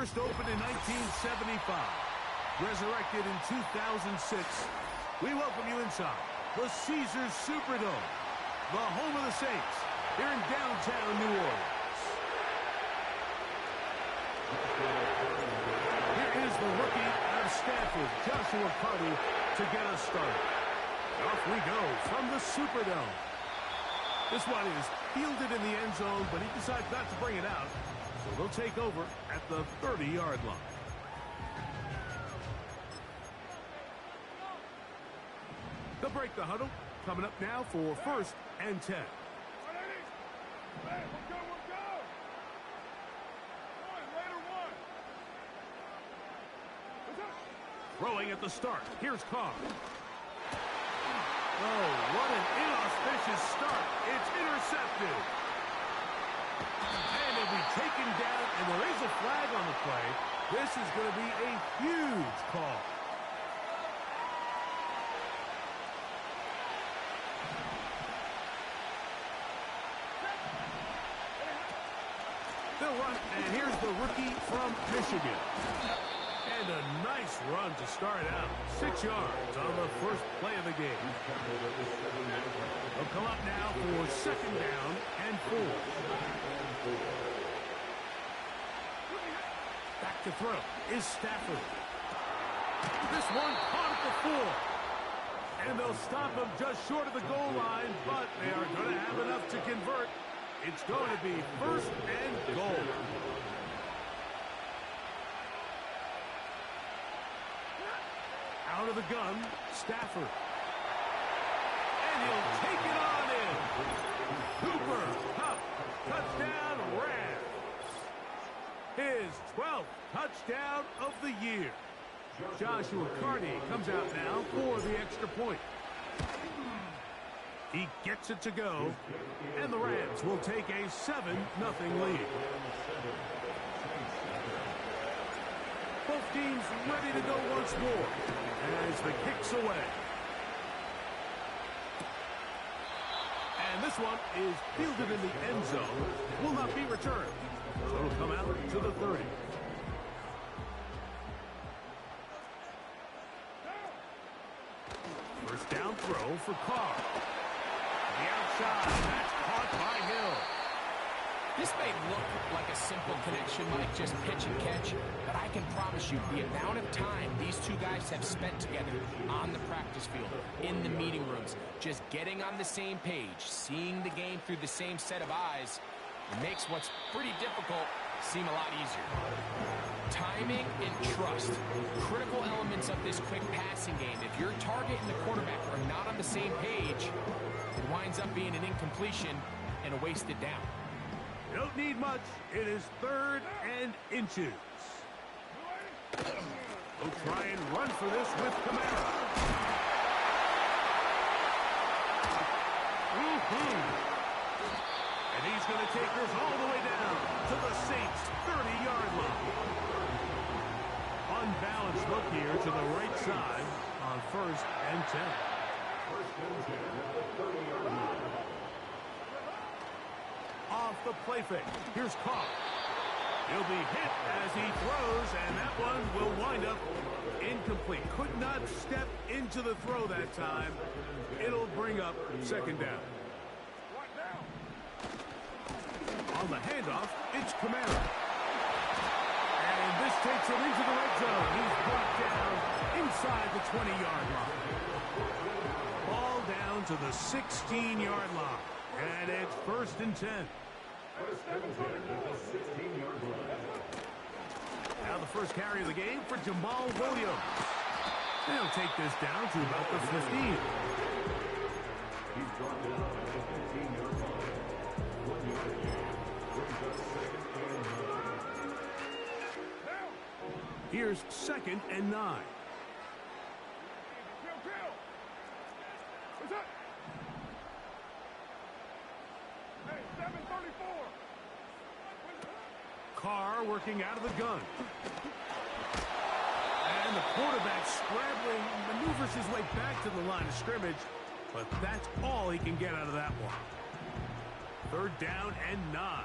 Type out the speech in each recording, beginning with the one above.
First opened in 1975, resurrected in 2006. We welcome you inside the Caesars Superdome, the home of the Saints, here in downtown New Orleans. Here is the rookie out of Stanford, Joshua Carty, to get us started. Off we go from the Superdome. This one is fielded in the end zone, but he decides not to bring it out. So they'll take over at the 30-yard line. They'll break the huddle. Coming up now for 1st and 10. Throwing at the start. Here's Carr. Oh, what an inauspicious start. It's intercepted. And it'll be taken down, and there is a flag on the play. This is going to be a huge call. They'll run, and here's the rookie from Michigan. And a nice run to start out. 6 yards on the first play of the game. They'll come up now for 2nd down and 4. Back to throw is Stafford. This one caught at the 4. And they'll stop him just short of the goal line, but they are going to have enough to convert. It's going to be 1st and goal. Out of the gun, Stafford. And he'll take it on in. Cooper, Cup, touchdown, Rams. His 12th touchdown of the year. Joshua Carty comes out now for the extra point. He gets it to go, and the Rams will take a 7-0 lead. Both teams ready to go once more as the kick's away. And this one is fielded in the end zone. Will not be returned. So it'll come out to the 30. First down throw for Carr. The outside, that's caught by Hill. This may look like a simple connection, Mike, just pitch and catch, but I can promise you the amount of time these two guys have spent together on the practice field, in the meeting rooms, just getting on the same page, seeing the game through the same set of eyes, it makes what's pretty difficult seem a lot easier. Timing and trust, critical elements of this quick passing game. If your target and the quarterback are not on the same page, it winds up being an incompletion and a wasted down. Don't need much. It is 3rd and inches. We'll try and run for this with Kamara. And he's going to take us all the way down to the Saints' 30-yard line. Unbalanced look here to the right side on 1st and 10. Off the play fake. Here's Carr. He'll be hit as he throws, and that one will wind up incomplete. Could not step into the throw that time. It'll bring up 2nd down. On the handoff, it's Kamara. And this takes him into the red zone. He's brought down inside the 20-yard line. Ball down to the 16-yard line. And it's 1st and 10. Now the first carry of the game for Jamal Williams. They'll take this down to about the 15. Here's 2nd and 9. Carr working out of the gun. And the quarterback scrambling, maneuvers his way back to the line of scrimmage, but that's all he can get out of that one. 3rd down and 9.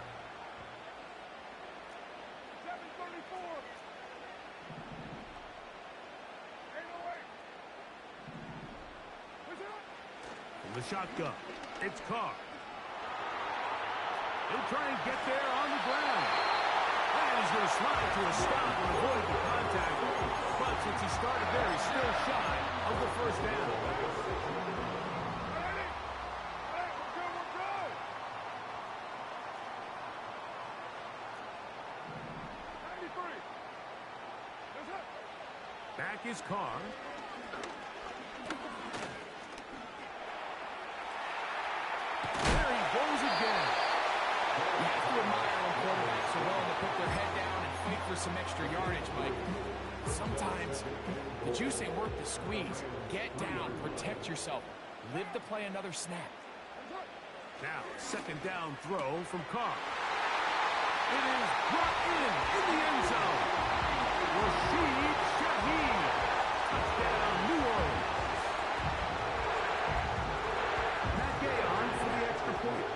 7:34. the shotgun. It's Carr. He'll try and get there on the ground. And he's going to slide to a stop and avoid the contact. But since he started there, he's still shy of the first down. Back is Carr. There he goes again. You have to admire when quarterbacks are willing to put their head down and fight for some extra yardage, Mike. Sometimes the juice ain't worth the squeeze. Get down, protect yourself, live to play another snap. Now, second down throw from Carr. It is brought in the end zone. Rashid Shaheed. Touchdown, New Orleans. Matt Gay on for the extra point.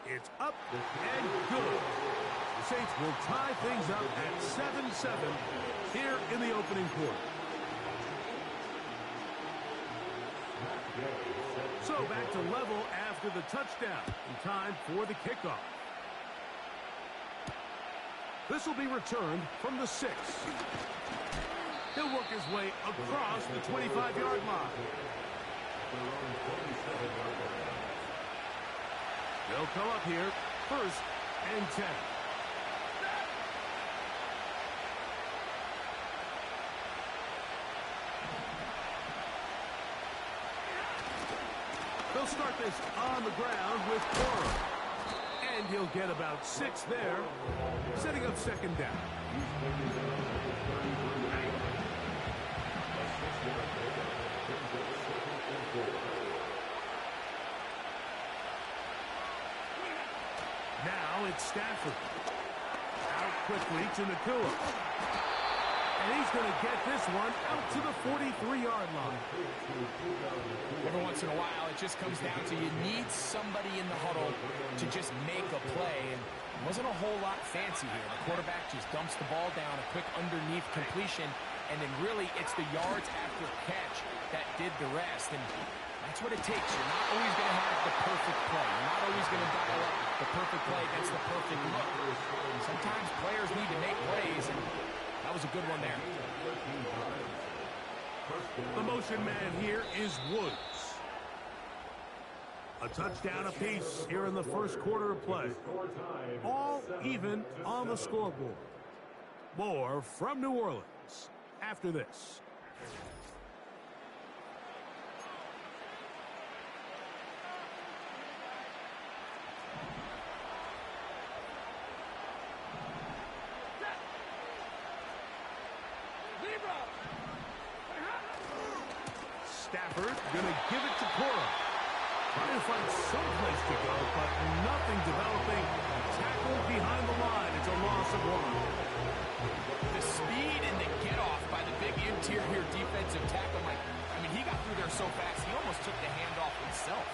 It's up and good. The Saints will tie things up at 7-7 here in the opening quarter. So back to level after the touchdown. In time for the kickoff. This will be returned from the 6. He'll work his way across the 25-yard line. They'll come up here, 1st and 10. They'll start this on the ground with Cora. And he'll get about 6 there, setting up second down. Now it's Stafford. Out quickly to Nakua. And he's going to get this one out to the 43-yard line. Every once in a while, it just comes down to you need somebody in the huddle to just make a play. And it wasn't a whole lot fancy here. The quarterback just dumps the ball down, a quick underneath completion, and then really it's the yards after catch that did the rest. And that's what it takes. You're not always going to have the perfect play. You're not always going to dial up the perfect play against the perfect look. Sometimes players need to make plays, and that was a good one there. The motion man here is Woods. A touchdown apiece here in the first quarter of play. All even on the scoreboard. More from New Orleans after this. Stafford gonna give it to Cora. Trying to find some place to go, but nothing developing. Tackle behind the line. It's a loss of 1. The speed and the get-off by the big interior defensive tackle. I mean, he got through there so fast, he almost took the handoff himself.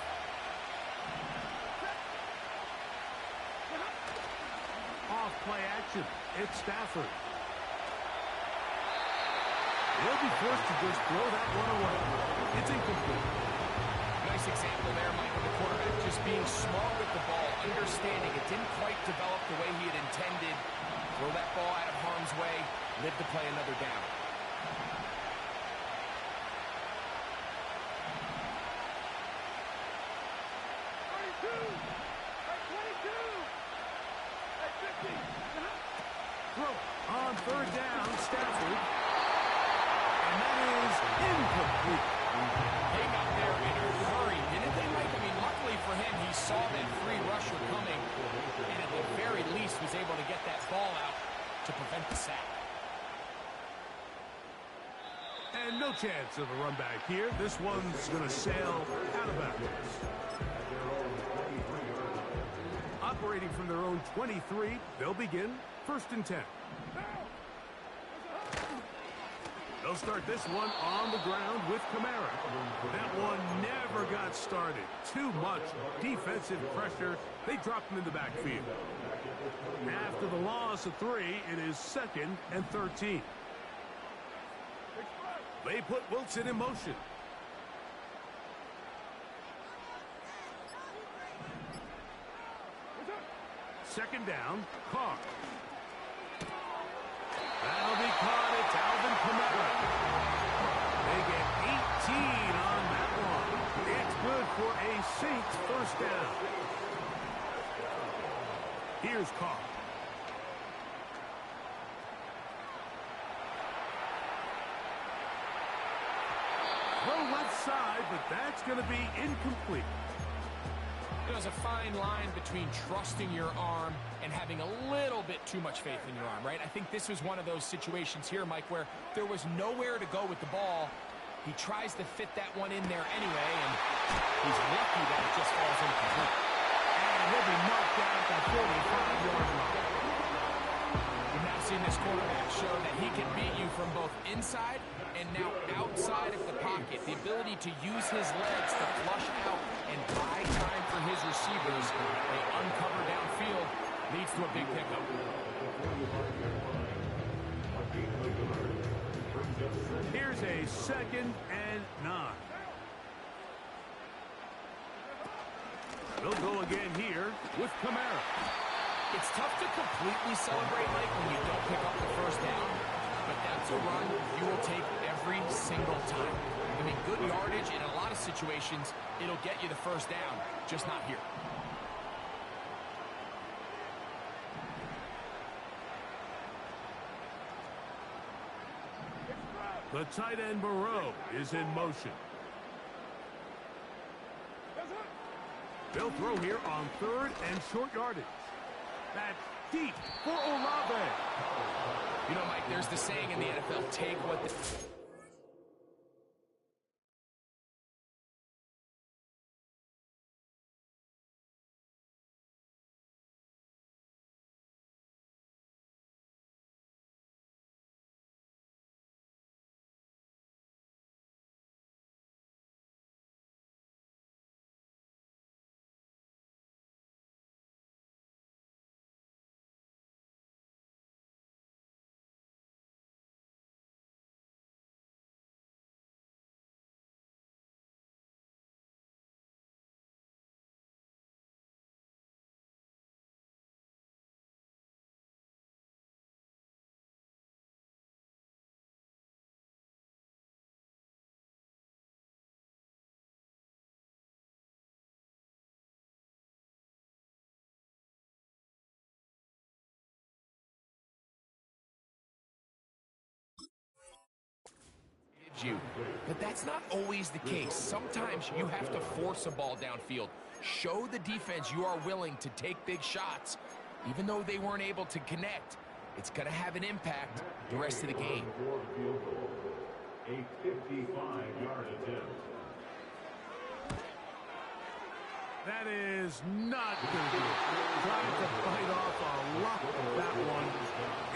Off play action. It's Stafford. He'll be forced to just throw that one away. It's incomplete. Nice example there, Mike, of the quarterback just being smart with the ball, understanding it didn't quite develop the way he had intended. Throw that ball out of harm's way, live to play another down. Throw on 3rd down, Stafford. And that is incomplete. They got there in a hurry, didn't they, Mike? I mean, luckily for him, he saw that free rusher coming, and at the very least was able to get that ball out to prevent the sack. And no chance of a run back here. This one's going to sail out of bounds. Operating from their own 23, they'll begin 1st and 10. They'll start this one on the ground with Kamara. That one never got started. Too much defensive pressure. They dropped him in the backfield. After the loss of 3, it is 2nd and 13. They put Wilson in motion. Second down, Carr. That'll be caught. It's Alvin Kamara. They get 18 on that one. It's good for a Saints first down. Here's Carr. Throw left side, but that's going to be incomplete. There's a fine line between trusting your arm and having a little bit too much faith in your arm, right? I think this was one of those situations here, Mike, where there was nowhere to go with the ball. He tries to fit that one in there anyway, and he's lucky that it just falls incomplete. And he'll be marked down at the 45-yard line. We've now seen this quarterback show that he can beat you from both inside and now outside of the pocket. The ability to use his legs to flush out and buy time for his receivers. They uncover downfield, leads to a big pickup. Here's a 2nd and 9. They'll go again here with Kamara. It's tough to completely celebrate, Mike, when you don't pick up the first down, but that's a run you will take every single time. I mean, good yardage in a lot of situations, it'll get you the first down, just not here. The tight end Moreau is in motion. They'll throw here on 3rd and short yardage. That's deep for Olave. You know, Mike, there's the saying in the NFL, take what the... you. But that's not always the case. Sometimes you have to force a ball downfield. Show the defense you are willing to take big shots. Even though they weren't able to connect, it's going to have an impact the rest of the game. A 55-yard attempt. That is not good. Trying to fight off a lot of that one.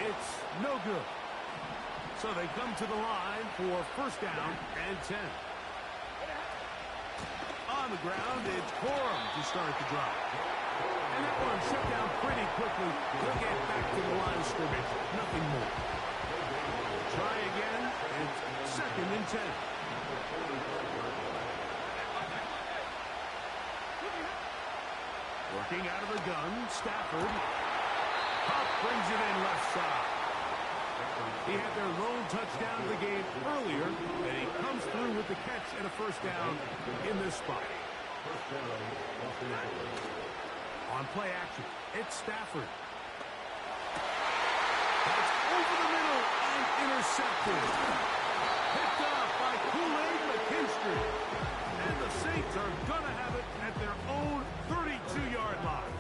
It's no good. So they come to the line for first down and 10. On the ground, it's Corum to start the drive. And that one shut down pretty quickly. They'll get back to the line of scrimmage. Nothing more. Try again. It's 2nd and 10. Working out of the gun, Stafford. Huff brings it in left side. He had their lone touchdown of the game earlier, and he comes through with the catch and a first down in this spot. On play action, it's Stafford. That's over the middle and intercepted. Picked off by Kool-Aid McKinstry. And the Saints are going to have it at their own 32-yard line.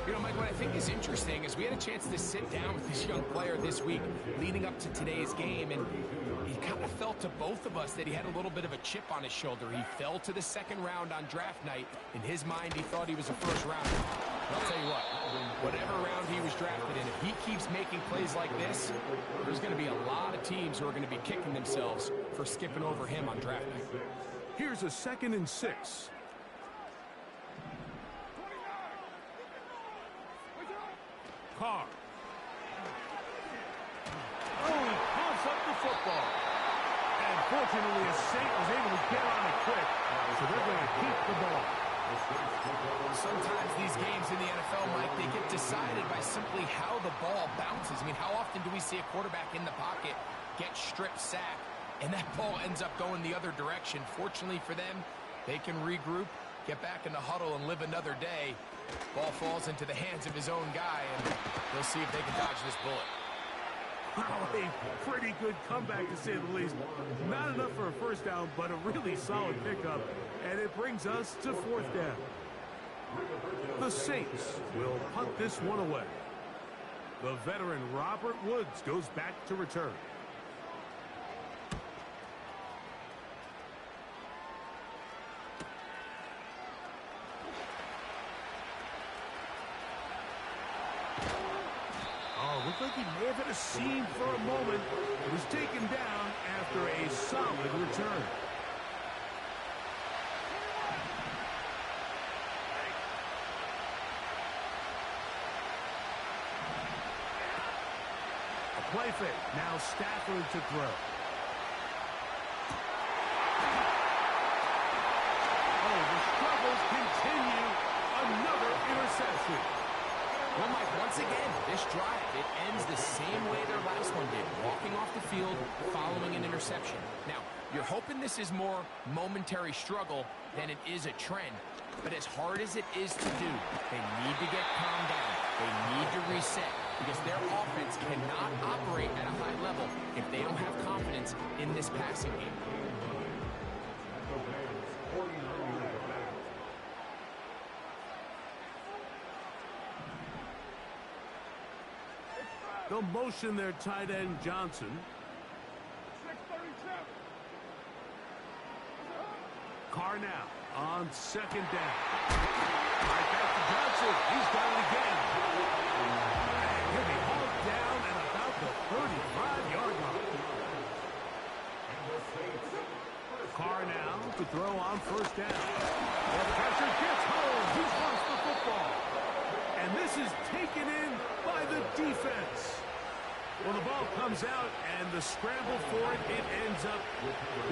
You know, Mike, what I think is interesting is we had a chance to sit down with this young player this week leading up to today's game, and he kind of felt to both of us that he had a little bit of a chip on his shoulder. He fell to the 2nd round on draft night. In his mind, he thought he was a first rounder. But I'll tell you what, whatever round he was drafted in, if he keeps making plays like this, there's going to be a lot of teams who are going to be kicking themselves for skipping over him on draft night. Here's a 2nd and 6. Carr. Oh, he coughs up the football. And fortunately, a Saint was able to get on it quick, so they're going to keep the ball. Sometimes these games in the NFL, Mike, they get decided by simply how the ball bounces. I mean, how often do we see a quarterback in the pocket get strip sacked, and that ball ends up going the other direction? Fortunately for them, they can regroup, get back in the huddle, and live another day. Ball falls into the hands of his own guy, and they'll see if they can dodge this bullet. Wow, a pretty good comeback, to say the least. Not enough for a first down, but a really solid pickup, and it brings us to fourth down. The Saints will punt this one away. The veteran Robert Woods goes back to return. Looked like he may have hit a seam for a moment. It was taken down after a solid return. A play fake. Now Stafford to throw. Oh, the struggles continue. Another interception. Well, Mike, once again, this drive, it ends the same way their last one did, walking off the field following an interception. Now, you're hoping this is more momentary struggle than it is a trend, but as hard as it is to do, they need to get calmed down. They need to reset because their offense cannot operate at a high level if they don't have confidence in this passing game. They'll motion their tight end, Johnson. Carr now on second down. Right back to Johnson. He's got it again. And he'll be hauled down at about the 35-yard line. Carr now to throw on first down. The pressure gets home. He's lost the football. And this is taken in by the defense. Well, the ball comes out, and the scramble for it, it ends up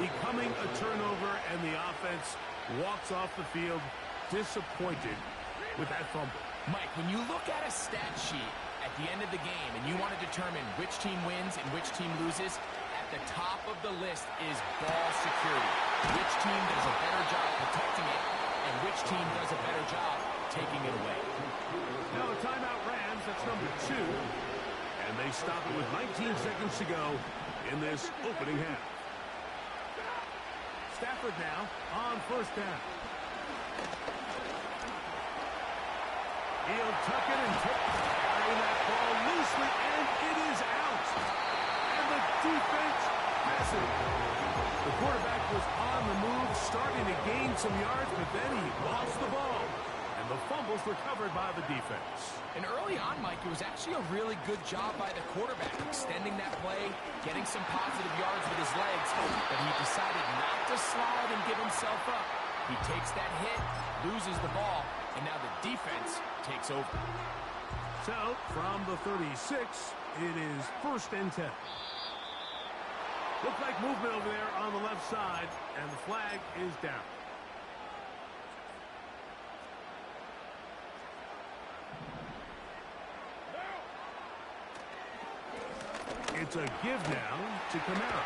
becoming a turnover, and the offense walks off the field disappointed with that fumble. Mike, when you look at a stat sheet at the end of the game and you want to determine which team wins and which team loses, at the top of the list is ball security. Which team does a better job protecting it, and which team does a better job taking it away. Now a timeout Rams, that's number 2. And they stop it with 19 seconds to go in this opening half. Stafford now on first down. He'll tuck it and carry that ball loosely, and it is out. And the defense has it. The quarterback was on the move, starting to gain some yards, but then he lost the ball. And the fumble's recovered by the defense. And early on, Mike, it was actually a really good job by the quarterback, extending that play, getting some positive yards with his legs, but he decided not to slide and give himself up. He takes that hit, loses the ball, and now the defense takes over. So, from the 36, it is 1st and 10. Looked like movement over there on the left side, and the flag is down. It's a give now to Kamara.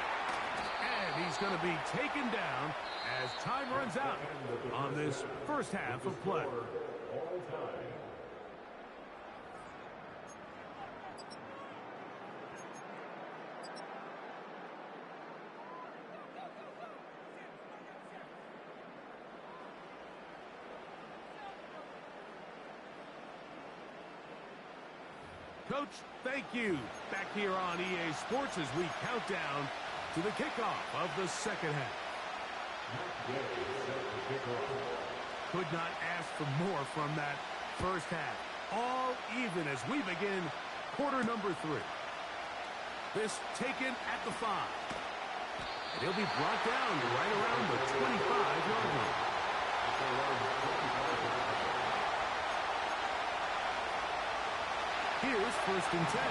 And he's going to be taken down as time runs out on this first half of play. Coach, thank you. Back here on EA Sports as we count down to the kickoff of the second half. Could not ask for more from that first half. All even as we begin quarter number 3. This taken at the 5. And he'll be brought down right around the 25-yard line. Here's 1st and 10.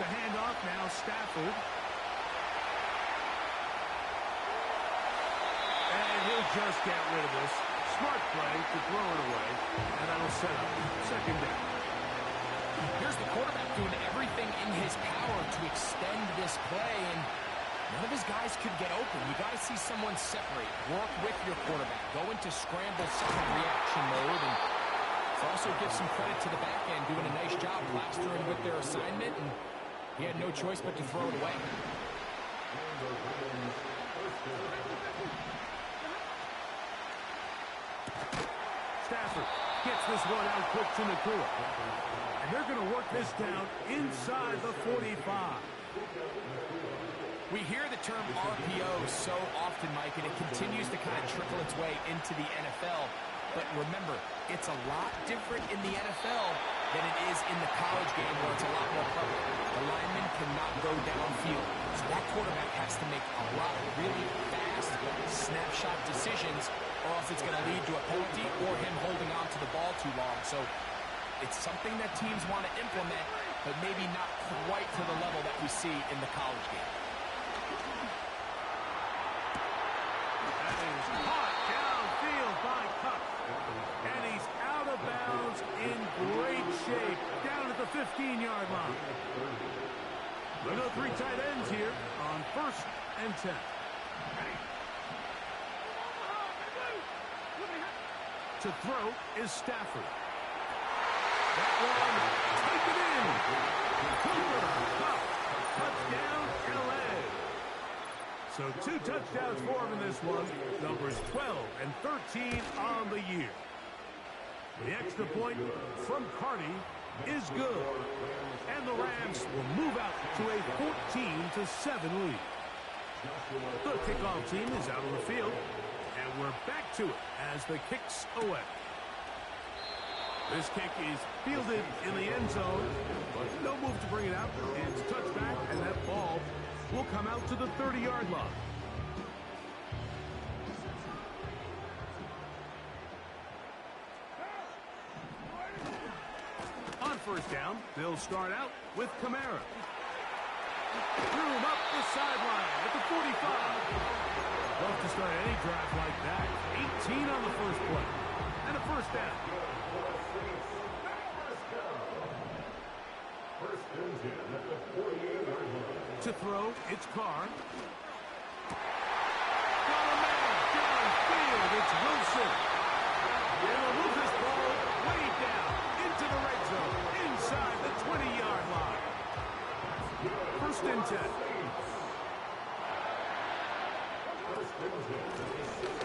the handoff. Now Stafford. And he'll just get rid of this. Smart play to throw it away. And that'll set up second down. Here's the quarterback doing everything in his power to extend this play, and none of his guys could get open. You got to see someone separate, work with your quarterback, go into scramble second reaction mode, and also give some credit to the back end doing a nice job plastering with their assignment, and he had no choice but to throw it away. Stafford gets this one out quick to Nakua. And they're going to work this down inside the 45. We hear the term RPO so often, Mike, and it continues to kind of trickle its way into the NFL. But remember, it's a lot different in the NFL than it is in the college game where it's a lot more prevalent. The lineman cannot go downfield. So that quarterback has to make a lot of really fast snapshot decisions, or else it's going to lead to a penalty or him holding on to the ball too long. So it's something that teams want to implement, but maybe not quite to the level that we see in the college game. That is caught downfield by Cup. And he's out of bounds in great shape down at the 15-yard line. We go three tight ends here on 1st and 10. To throw is Stafford. That one, take it in. Cooper, Cup, touchdown, L.A. So 2 touchdowns for him in this one. Numbers 12 and 13 on the year. The extra point from Carty is good. And the Rams will move out to a 14-7 lead. The kickoff team is out on the field. And we're back to it as the kick's away. This kick is fielded in the end zone, but no move to bring it out. It's touchback, and that ball will come out to the 30-yard line. On 1st down, they'll start out with Kamara. Threw him up the sideline at the 45. Love to start any drive like that. 18 on the first play. And a 1st down. To throw, it's Carr. Got a man downfield. It's Wilson. And they'll move this ball way down into the red zone, inside the 20-yard line. 1st and 10.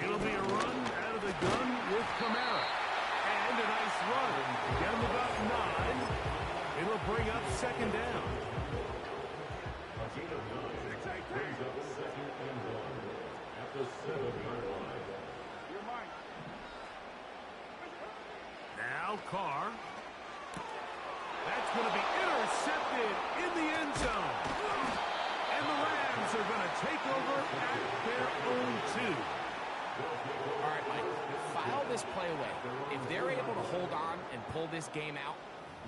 It'll be a run out of the gun with Kamara. And a nice run. Get him about 9. It'll bring up 2nd down. At the 7-yard line. Now Carr. That's going to be intercepted in the end zone. And the Rams are going to take over at their own 2. All right, Mike, file this play away. If they're able to hold on and pull this game out,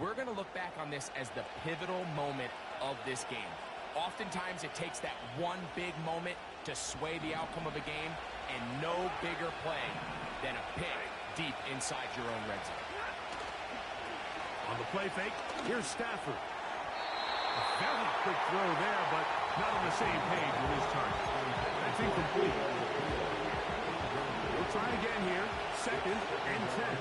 we're going to look back on this as the pivotal moment of this game. Oftentimes, it takes that one big moment to sway the outcome of a game, and no bigger play than a pick deep inside your own red zone. On the play fake, here's Stafford. A very quick throw there, but not on the same page with his target. That's incomplete. We'll try again here. 2nd and 10.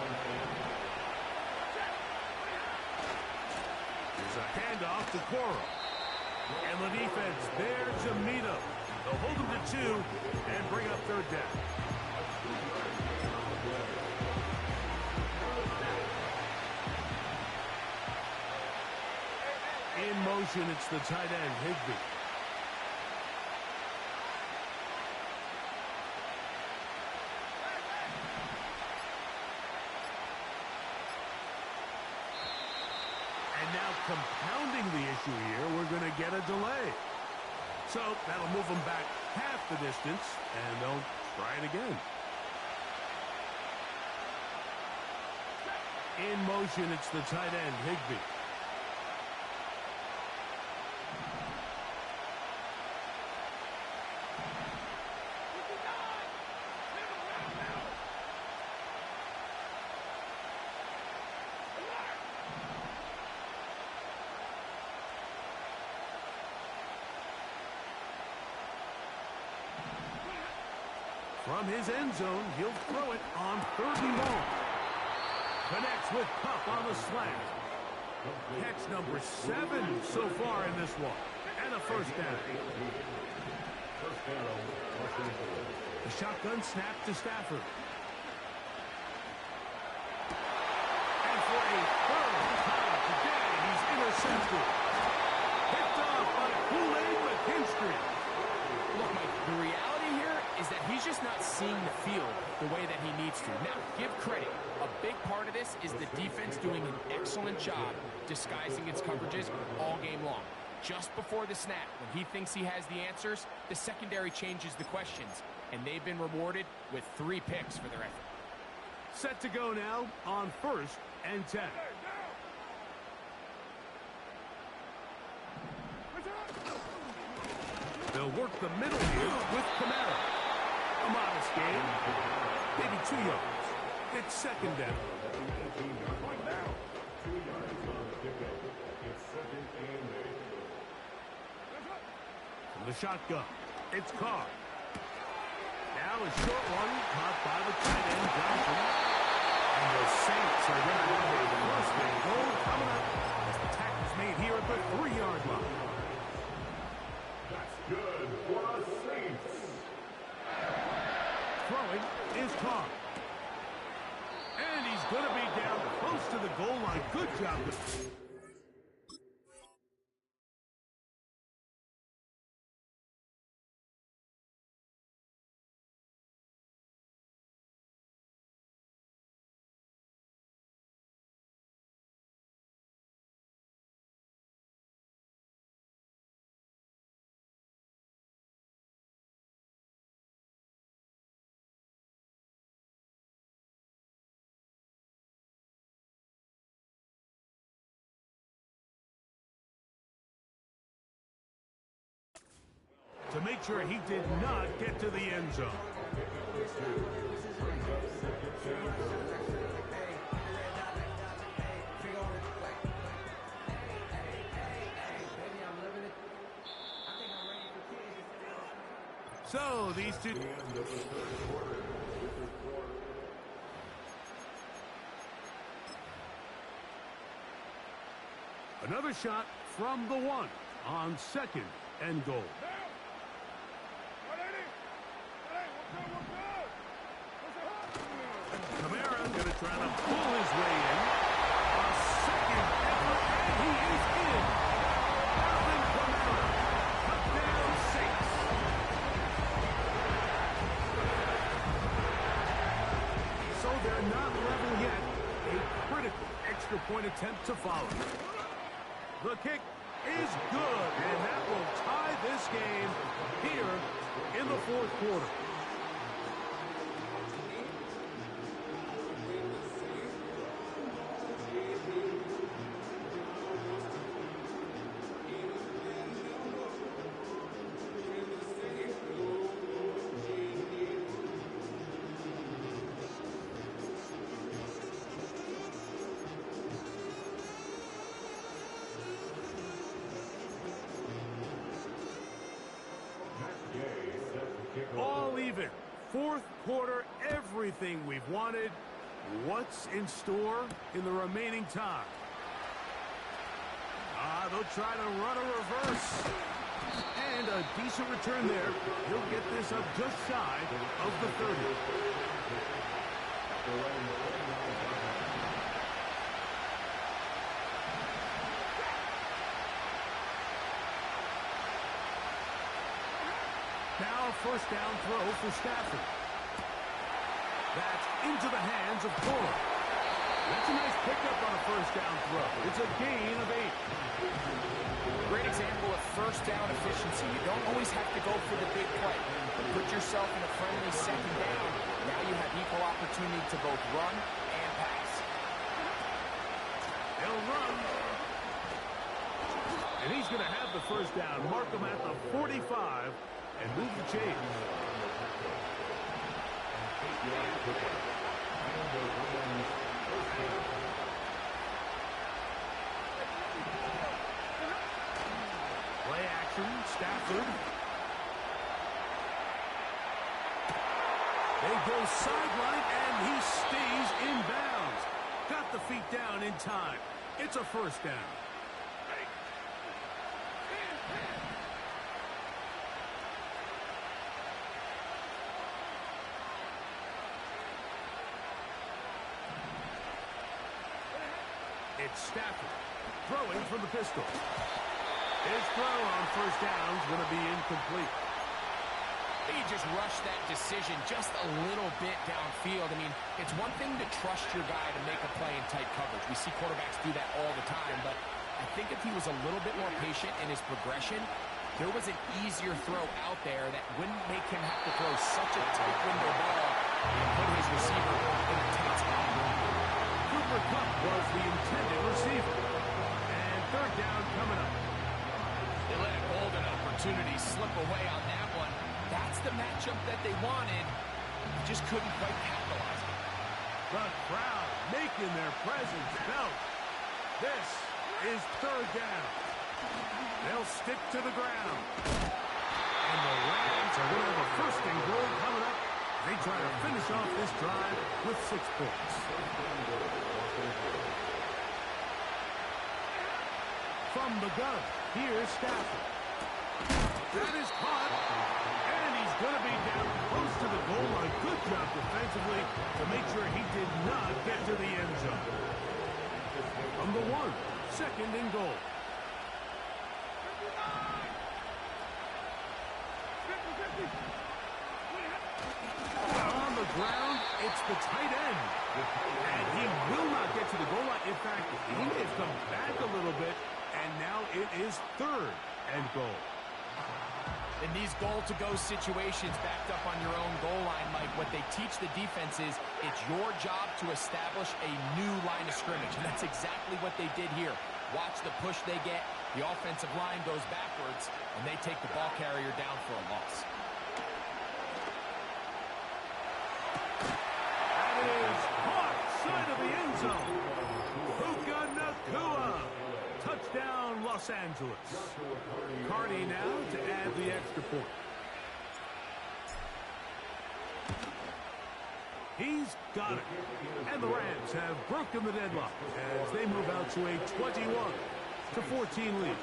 Here's a handoff to Coro. And the defense there to meet him. They'll hold him to 2 and bring up 3rd down. In motion, it's the tight end, Higbee. And now compounding the issue here, we're going to get a delay. So that'll move them back half the distance, and they'll try it again. In motion, it's the tight end, Higbee. From his end zone, he'll throw it on 3rd and long. Connects with Cup on the slant. Catch number 7 so far in this one. And a first down. The shotgun snap to Stafford. And for a 3rd time today, he's intercepted. Picked off by Kool-Aid McKinstry. Look, Mike, the reality here is that he's just not seeing the field the way that he needs to. Now, give credit. A big part of this is the defense doing an excellent job disguising its coverages all game long. Just before the snap, when he thinks he has the answers, the secondary changes the questions, and they've been rewarded with 3 picks for their effort. Set to go now on 1st and 10. They'll work the middle here with Kamara. A modest gain. Maybe 2 yards. It's 2nd down. From the shotgun, it's Carr. Now a short one caught by the tight end, Johnson. And the Saints are going to have a 1st and goal coming up as the tackle's made here at the 3-yard line. That's good for the Saints. Throwing is Carr. And he's going to be down close to the goal line. Good job. To make sure he did not get to the end zone. So these two. Another shot from the 1 on 2nd and goal. Kamara going to try to pull his way in. A 2nd effort, and he is in. Alvin Kamara, touchdown Saints. So they're not level yet. A critical extra point attempt to follow. The kick is good, and that will tie this game here in the 4th quarter. All even. 4th quarter, everything we've wanted. What's in store in the remaining time? They'll try to run a reverse. And a decent return there. He'll get this up just shy of the 30. Now a 1st down throw for Stafford. That's into the hands of Fuller. That's a nice pickup on a 1st down throw. It's a gain of 8. Great example of 1st down efficiency. You don't always have to go for the big play, but put yourself in a friendly 2nd down. Now you have equal opportunity to both run and pass. They'll run. And he's going to have the 1st down. Mark him at the 45 and move the chains. Play action, Stafford. They go sideline, and he stays in bounds. Got the feet down in time. It's a first down. It's Stafford throwing from the pistol. His throw on first down is going to be incomplete. He just rushed that decision just a little bit downfield. I mean, it's one thing to trust your guy to make a play in tight coverage. We see quarterbacks do that all the time, but I think if he was a little bit more patient in his progression, there was an easier throw out there that wouldn't make him have to throw such a tight window ball and put his receiver in a tight spot. Cooper Kupp was the intended receiver. And third down coming up. They let a golden opportunity slip away on that one. That's the matchup that they wanted. They just couldn't quite capitalize on it. The crowd making their presence felt. This is third down. They'll stick to the ground. And the Rams are going to have a first and goal coming up. They try to finish off this drive with 6 points. From the gun, here's Stafford. That is caught. And he's going to be down close to the goal line. Good job defensively to make sure he did not get to the end zone. From the 1, second and goal. On the ground, it's the tight end. And he will not get to the goal line. In fact, he may have come back a little bit, and now it is third and goal. In these goal-to-go situations backed up on your own goal line, Mike, what they teach the defense is it's your job to establish a new line of scrimmage, and that's exactly what they did here. Watch the push they get. The offensive line goes backwards, and they take the ball carrier down for a loss. That is caught side of the end zone. Puka Nacua. Touchdown, Los Angeles. Carney now to add the extra point. He's got it. And the Rams have broken the deadlock as they move out to a 21-14 lead.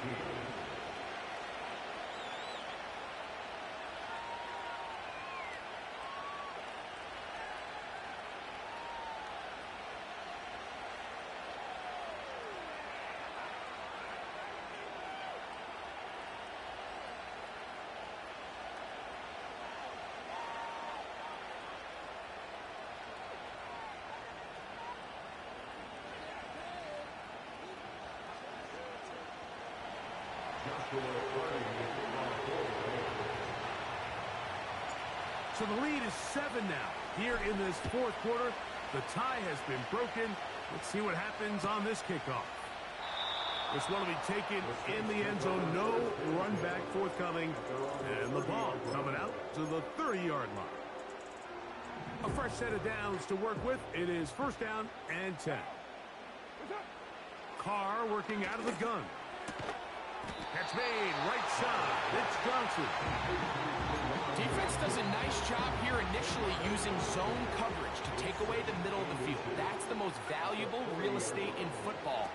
So the lead is 7 now. Here in this fourth quarter, the tie has been broken. Let's see what happens on this kickoff. This one will be taken in the end zone. No run back forthcoming. And the ball coming out to the 30-yard line. A fresh set of downs to work with. It is first down and 10. Carr working out of the gun. Catch made, right side. It's Johnson. Defense does a nice job here initially using zone coverage to take away the middle of the field. That's the most valuable real estate in football.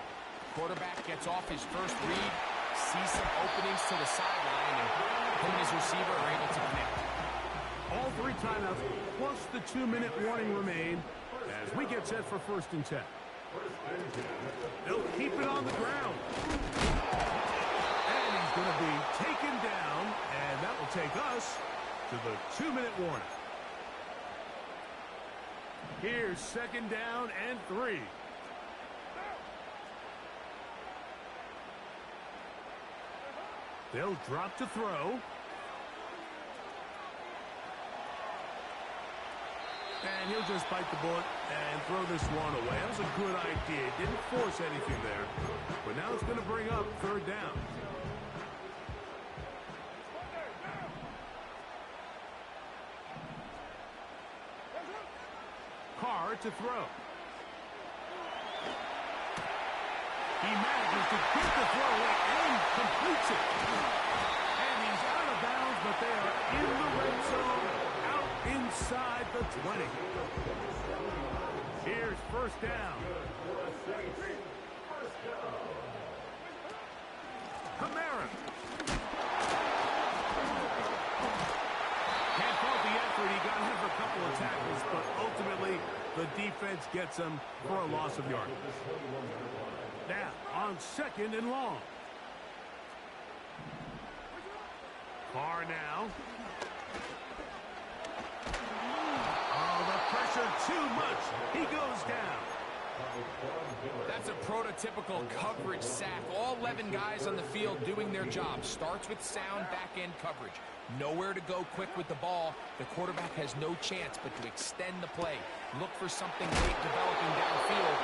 Quarterback gets off his first read, sees some openings to the sideline, and him and his receiver are able to connect. All 3 timeouts plus the 2-minute warning remain as we get set for first and 10. They'll keep it on the ground. And he's going to be taken down, and that will take us to the 2-minute warning. Here's second down and 3. They'll drop to throw. And he'll just bite the bullet and throw this one away. That was a good idea. Didn't force anything there. But now it's going to bring up third down. Carr to throw. He manages to get the throw away and completes it. And he's out of bounds, but they are in the red zone, out inside the 20. Here's first down. Kamara. Can't fault the effort. He got him for a couple of tackles, but ultimately the defense gets him for a loss of yardage. Now, on 2nd and long. Carr now. Oh, the pressure too much. He goes down. That's a prototypical coverage sack. All 11 guys on the field doing their job. Starts with sound back-end coverage. Nowhere to go quick with the ball. The quarterback has no chance but to extend the play. Look for something late developing downfield.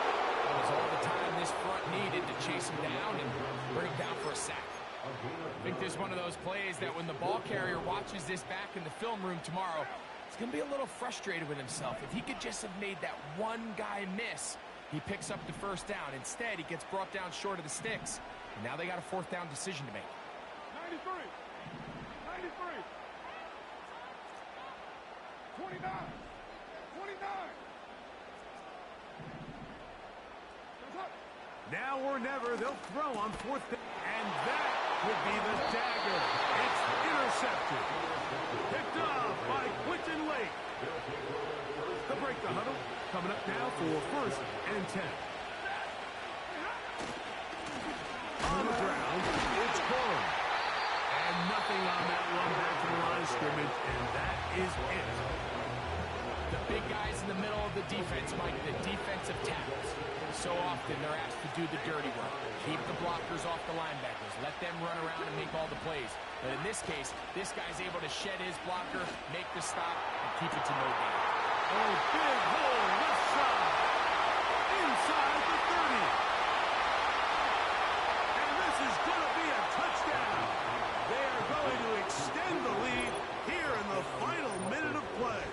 That was all the time this front needed to chase him down and bring him down for a sack. I think this is one of those plays that when the ball carrier watches this back in the film room tomorrow, he's going to be a little frustrated with himself. If he could just have made that one guy miss, he picks up the first down. Instead, he gets brought down short of the sticks. And now they got a 4th down decision to make. 93. 93. 29. 29. Now or never, they'll throw on 4th down. And that would be the dagger. It's intercepted. Picked off by Quinton Lake. They'll break the huddle. Coming up now for 1st and 10. On the ground, it's Corum. And nothing on that one back to the line of scrimmage, and that is it. The big guys in the middle of the defense, Mike, the defensive tackles. So often they're asked to do the dirty work. Keep the blockers off the linebackers. Let them run around and make all the plays. But in this case, this guy's able to shed his blocker, make the stop, and keep it to no gain. Oh, big hole left side. Inside the 30. And this is going to be a touchdown. They are going to extend the lead here in the final minute of play.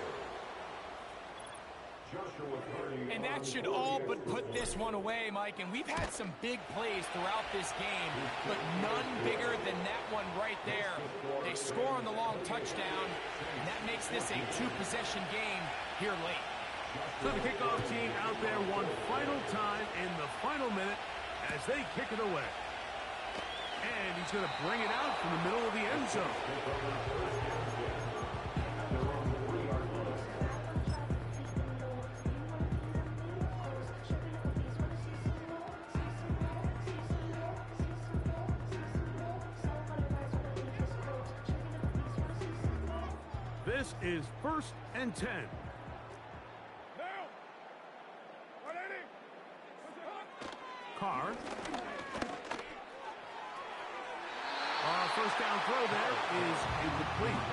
And that should all but put this one away, Mike. And we've had some big plays throughout this game, but none bigger than that one right there. They score on the long touchdown, and that makes this a 2-possession game here late. So the kickoff team out there one final time in the final minute as they kick it away. And he's going to bring it out from the middle of the end zone. This is 1st and 10. Carr. First down throw there is incomplete.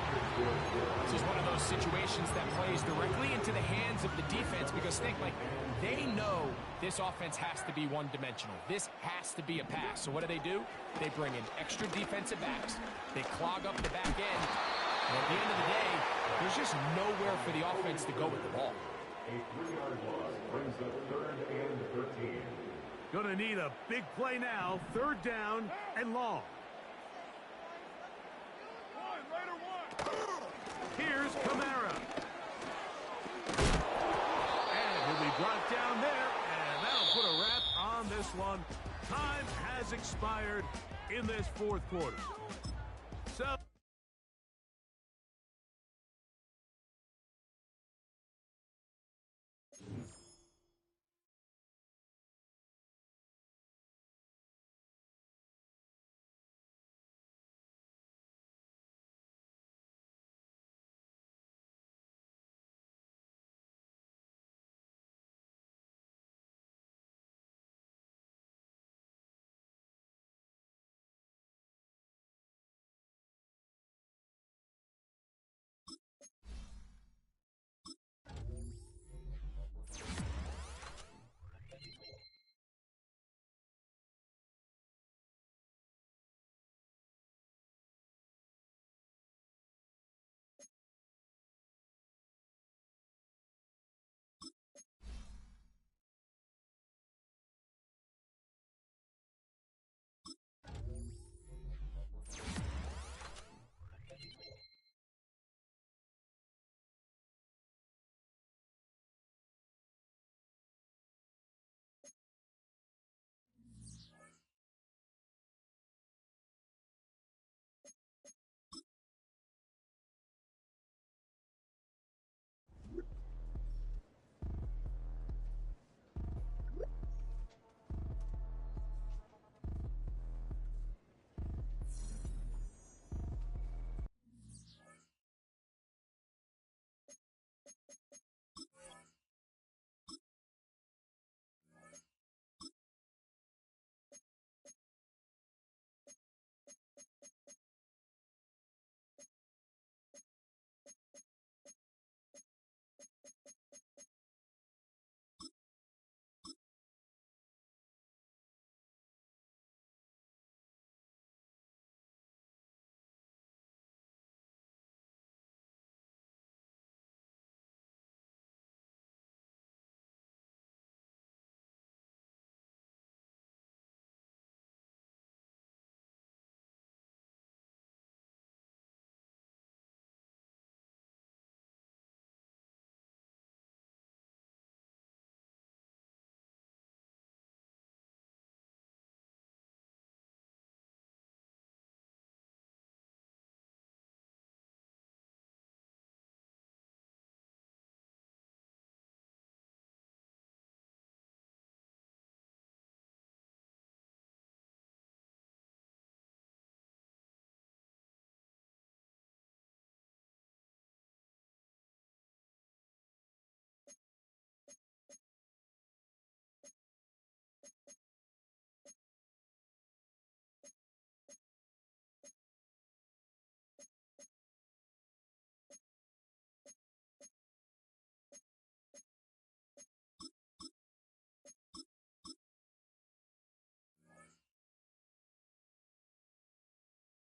This is one of those situations that plays directly into the hands of the defense because think, like, they know this offense has to be one-dimensional. This has to be a pass. So what do? They bring in extra defensive backs. They clog up the back end. And at the end of the day, there's just nowhere for the offense to go with the ball. A 3-yard loss brings up 3rd and 13. Gonna need a big play now. 3rd down and long. Here's Kamara. And he'll be brought down there, and that'll put a wrap on this one. Time has expired in this 4th quarter. So